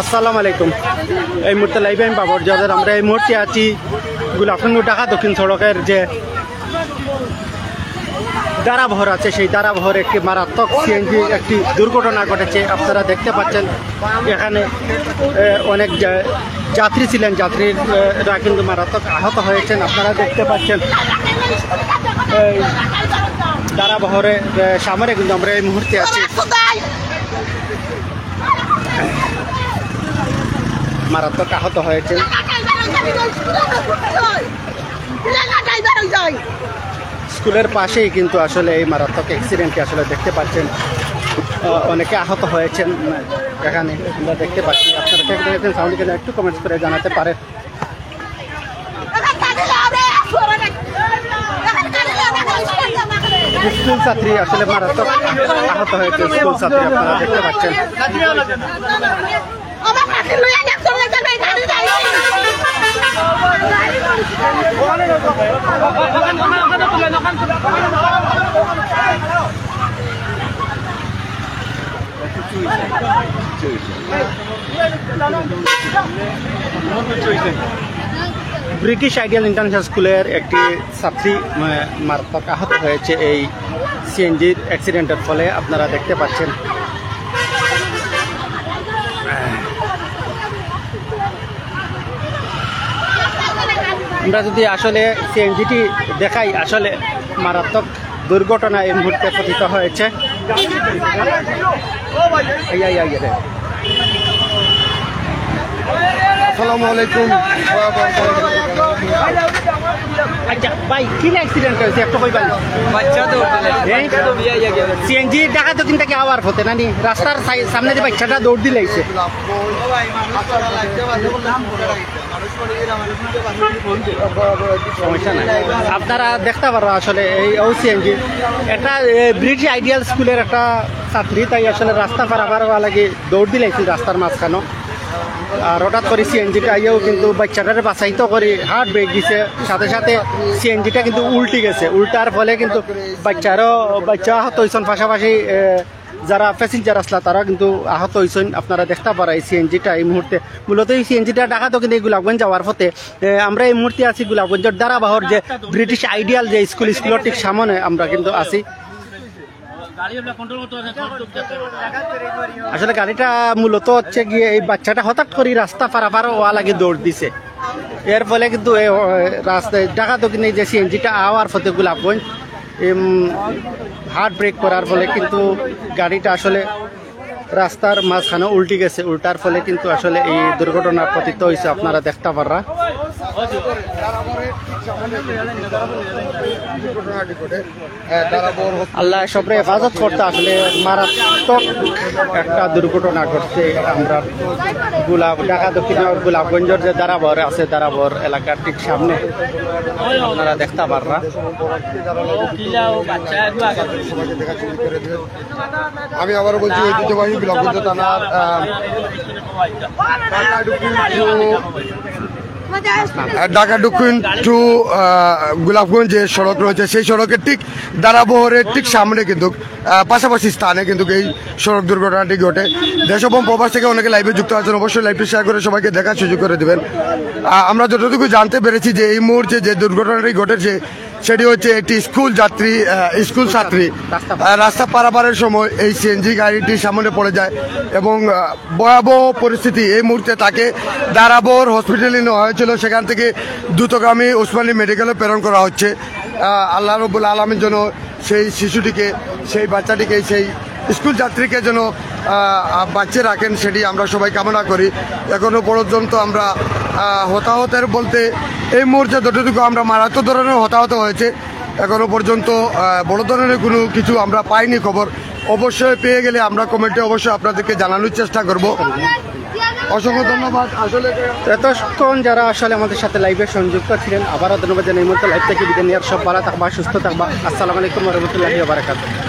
আসসালামু আলাইকুম। এই মুহূর্তে লাইভে আমি বাবর যাদের আমরা এই মুহূর্তে আছি গোলাপগঞ্জ ঢাকা দক্ষিণ সড়কের যে দারাবহর আছে সেই দারাবহর একটি মারাত্মক সিএনজি একটি দুর্ঘটনা ঘটেছে। আপনারা দেখতে পাচ্ছেন এখানে অনেক যাত্রী ছিলেন, যাত্রীরা কিন্তু মারাত্মক আহত হয়েছেন। আপনারা দেখতে পাচ্ছেন এই দারাবহরের সামনে কিন্তু আমরা এই মুহূর্তে আছি। মারাত্মক আহত হয়েছেন। স্কুলের পাশেই কিন্তু আসলে এই মারাত্মক অ্যাক্সিডেন্টটি আসলে দেখতে পাচ্ছেন, অনেকে আহত হয়েছেন এখানে আমরা দেখতে পাচ্ছি। আপনারা কে দেখেছেন সাউন্ড কেন একটু কমেন্টস করে জানাতে পারেন। স্কুল ছাত্রী আসলে মারাত্মক আহত হয়েছে, স্কুল ছাত্রী আপনারা দেখতে পাচ্ছেন। ব্রিটিশ আইডিয়াল ইন্টারন্যাশনাল স্কুলের একটি ছাত্রী মারাত্মক আহত হয়েছে এই সিএনজির অ্যাক্সিডেন্টের ফলে। আপনারা দেখতে পাচ্ছেন আমরা যদি আসলে সিএনজিটি দেখাই, আসলে মারাত্মক দুর্ঘটনা এই মুহূর্তে পতিত হয়েছে। আসসালামু আলাইকুম। আচ্ছা ভাই, কি অ্যাক্সিডেন্ট হয়েছে একটু কইবেন? সিএনজি ঢাকা দক্ষিণ থেকে আওয়ার হতে নানি রাস্তার সামনে যে বাচ্চাটা দৌড় দিলাইছে। সমস্যা নাই, আপনারা দেখতে পারো আসলে এই সিএনজি একটা ব্রিটিশ আইডিয়াল স্কুলের একটা ছাত্রী, তাই আসলে রাস্তা পারাবার লাগে দৌড় দিলাইছিল রাস্তার মাঝখানো। আর হঠাৎ করে সিএনজিটা আইয়াও কিন্তু বাচ্চাটারে বাঁচাইতে করে হার্ট ব্রেক দিছে, সাথে সাথে সিএনজিটা কিন্তু উল্টে গেছে। উল্টার ফলে কিন্তু বাচ্চা আহত হয়েছেন, পাশাপাশি যারা প্যাসেঞ্জার আসলা তারা কিন্তু আহত হয়েছেন। আপনারা দেখতে পারা এই সিএনজিটা এই মুহূর্তে মূলত এই সিএনজিটা ঢাকা তো কিন্তু গোলাপগঞ্জ যাওয়ার পথে। আমরা এই মুহূর্তে আছি গোলাপগঞ্জের দারাবহর যে ব্রিটিশ আইডিয়াল যে স্কুলের ঠিক সামনে আমরা কিন্তু আছি। আসলে গাড়িটা মূলত হচ্ছে গিয়ে এই বাচ্চাটা হঠাৎ করে রাস্তা পারাপার হওয়া লাগে দৌড় দিছে, এর ফলে কিন্তু রাস্তায় ঢাকা তো কিন্তু যে সিএনজিটা আওয়ার পথে গোলাপগঞ্জ হার্ট ব্রেক করার ফলে কিন্তু গাড়িটা আসলে রাস্তার মাঝখানে উল্টে গেছে। উল্টার ফলে কিন্তু আসলে এই দুর্ঘটনা পতিত হয়েছে। আপনারা দেখতে পাররা আল্লাহ সবরে হেফাজত করতে আসলে মারাত্মক একটা দুর্ঘটনা ঘটছে। আমরা ঢাকা দক্ষিণের গোলাপগঞ্জের যে দারাবহর আছে, দারাবহর এলাকার ঠিক সামনে আপনারা দেখতে পাররা। আমি আবার বলছি ঐতিহ্যবাহী গোলাপগঞ্জ থানার ঢাকা দক্ষিণ টু গোলাপগঞ্জ যে সড়ক রয়েছে সেই সড়কের ঠিক দারাবহরের ঠিক সামনে কিন্তু পাশাপাশি স্থানে কিন্তু এই সড়ক দুর্ঘটনাটি ঘটে। দেশ এবং প্রবাস থেকে অনেকে লাইভে যুক্ত আছেন, অবশ্যই লাইভটি শেয়ার করে সবাইকে দেখার সুযোগ করে দেবেন। আমরা যতটুকু জানতে পেরেছি যে এই মুহূর্তে যে দুর্ঘটনাটি ঘটেছে সেটি হচ্ছে একটি স্কুল ছাত্রী রাস্তা পারাপারের সময় এই সিএনজি গাড়িটি সামনে পড়ে যায় এবং ভয়াবহ পরিস্থিতি। এই মুহূর্তে তাকে দারাবহর হসপিটালে নেওয়া হয়েছিল, সেখান থেকে দ্রুতগামী ওসমানী মেডিকেলে প্রেরণ করা হচ্ছে। আল্লাহ রব্বুল আলামিন যেন সেই শিশুটিকে, সেই বাচ্চাটিকে, সেই স্কুল ছাত্রীকে যেন বাঁচিয়ে রাখেন সেটি আমরা সবাই কামনা করি। এখনো পর্যন্ত আমরা হতাহতের বলতে এই মুহূর্তে যতটুকু আমরা মারাত্মক ধরনের হতাহত হয়েছে, এখনো পর্যন্ত বড় ধরনের কোনো কিছু আমরা পাইনি খবর। অবশ্যই পেয়ে গেলে আমরা কমেন্টে অবশ্যই আপনাদেরকে জানানোর চেষ্টা করব। অসংখ্য ধন্যবাদ। আসলে এতক্ষণ যারা আসলে আমাদের সাথে লাইভে সংযুক্ত ছিলেন, আবারও ধন্যবাদ জানাই। এই মুহূর্তে লাইভ থেকে বিদায় নেওয়ার, সব ভালো থাকবা, সুস্থ থাকবা। আসসালামু আলাইকুম ওয়া রাহমাতুল্লাহি ওয়া বারাকাতুহু।